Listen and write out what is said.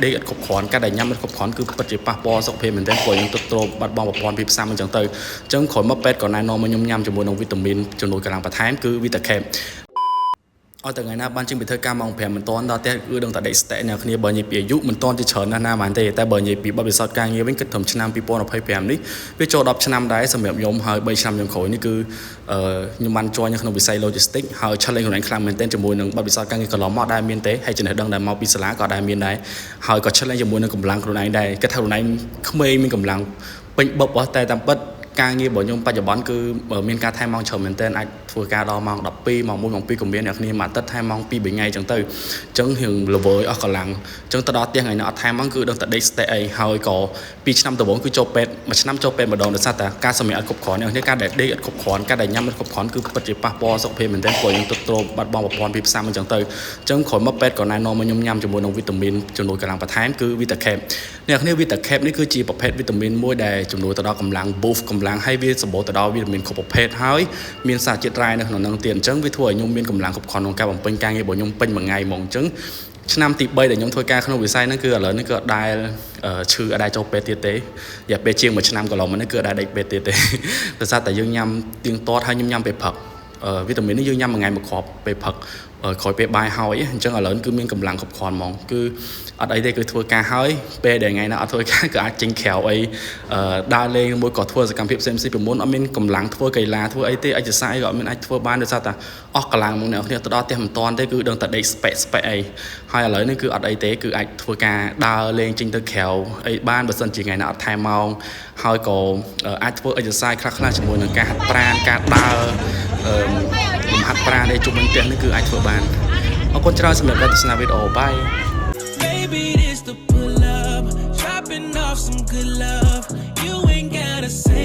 đây ở cục khoán cái đại nhâm ở cục khoán cứ bật chỉ passport sọc phê mình tên của những tụt bật bong bọc bòn phim xăm mình chẳng tới chẳng khỏi mất pet còn này nó mà nhâm cho mùi nồng vitamin cho nồi cả làng bát thái cứ vitamin ở từ ngày nào ban chương bị thơ ca mong phèm mình toán đó té ư đừng tại đây sẽ nè khi bờ nhị bị giúp mình toán chỉ chờ na mà thế tại bờ nhị bị bao bị sọt ca như với kết thúc năm people nó phải phèm đi với cho đọc năm đấy xong miệng nhôm hơi bay năm nhôm khốiนี่คือnhưngมันcho những cái xây logistics hơi cho lên của anh làm mình tên cho mùi nâng bao bị sọt ca như cái lò mót đai miên tế hay trên hệ đăng đai mau bị sả có đai miên đấy hơi có cho lên cho mùi nâng cầm lăng của này đây cái thằng này không mê mình cầm lăng bệnh bọc ở tay tạm bất ca như bọn nhung ปัจจุบัน គឺ មានការថែមម៉ោងច្រើនមែនទែនអាចធ្វើការដល់ម៉ោង 12 ម៉ោង 1 ម៉ោង 2 ក៏មានអ្នកគ្នាមកទឹកថែមម៉ោង 2 3 ថ្ងៃចឹងទៅចឹងរឿងល្វើយអស់កម្លាំងចឹងទៅដល់ផ្ទះថ្ងៃនោះអត់ថែមម៉ោងគឺដឹងតែដេកស្ទែអីហើយក៏2ឆ្នាំដំបូងគឺចូលពេទ្យមួយឆ្នាំចូលពេទ្យម្ដងដោយសារតែការសម្រាកអត់គ្រប់គ្រាន់អ្នកគ្នាការដែលដេកអត់គ្រប់គ្រាន់ការដែលញ៉ាំអត់គ្រប់គ្រាន់គឺពិតជាប៉ះពាល់សុខភាពមែនទែនព្រោះយើងទទួលបាត់បង់ប្រព័ន្ធភាពផ្សំអញ្ចឹងទៅចឹងក្រោយមកពេទ្យក៏ណែនាំឲ្យខ្ញុំញ៉ាំជាមួយនឹងវីតាមីនចំនួនកម្លាំងបន្ថែមគឺវីតាខេបអ្នកគ្នាវីតាខេបនេះគឺជាប្រភេទវីតាមីនមួយដែលចំនួនទៅដល់កម្លាំង boost កម្លាំងហើយវាសម្បូរទៅដល់វីតាមីនគ្រប់ប្រភេទហើយមានសារជាតិរ៉ែនៅក្នុងនោះទៀតអញ្ចឹងវាធ្វើឲ្យខ្ញុំមានកម្លាំងគ្រប់គ្រាន់ក្នុងការបំពេញការងាររបស់ខ្ញុំពេញមួយថ្ងៃហ្មងអញ្ចឹងឆ្នាំទី3ដែលខ្ញុំធ្វើការក្នុងវិស័យហ្នឹងគឺឥឡូវនេះគឺអត់ដែលឈឺអត់ដែលចូលពេទ្យទៀតទេរយៈពេលជាង1ឆ្នាំកន្លងមកនេះគឺអត់ដែលដេកពេទ្យទៀតទេដោយសារតែយើងញ៉ាំទៀងទាត់ហើយខ្ញុំញ៉ាំពេលព្រឹកវីតាមីននេះយើងញ៉ាំមួយថ្ងៃមួយគ្រាប់ពេលព្រឹកក្រោយពេលបាយហើយអញ្ចឹងឥឡូវគឺមានកម្លាំងគ្រប់គ្រាន់ហ្មងគឺអត់អីទេគឺធ្វើការហើយពេលដែលថ្ងៃណាអត់ធ្វើការគឺអាចចេញក្រៅអីដើរលេងមួយក៏ធ្វើសកម្មភាពផ្សេងៗពីមុនអត់មានកម្លាំងធ្វើកីឡាធ្វើអីទេអិចសាយក៏អត់មានអាចធ្វើបានដោយសារតែអស់កម្លាំងមកអ្នកគ្នាទៅដល់ផ្ទះមិនតាន់ទេគឺដឹងតែដេកស្ប៉ែអីហើយឥឡូវនេះគឺអត់អីទេគឺអាចធ្វើការដើរលេងចេញទៅក្រៅអីបានបើសិនជាថ្ងៃណាអត់ថែមម៉ោងហើយក៏អាចធ្វើអិចសាយខ្លះៗជាមួយនឹងការហាត់ប្រាណការដើរលំហាត់ប្រាណដែលជុំវិញផ្ទះនេះគឺអាចធ្វើបានអរគុណច្រើនសម្រាប់ការទស្សនាវីដេអូបាយ Baby, this the pull up, dropping off some good love. You ain't gotta say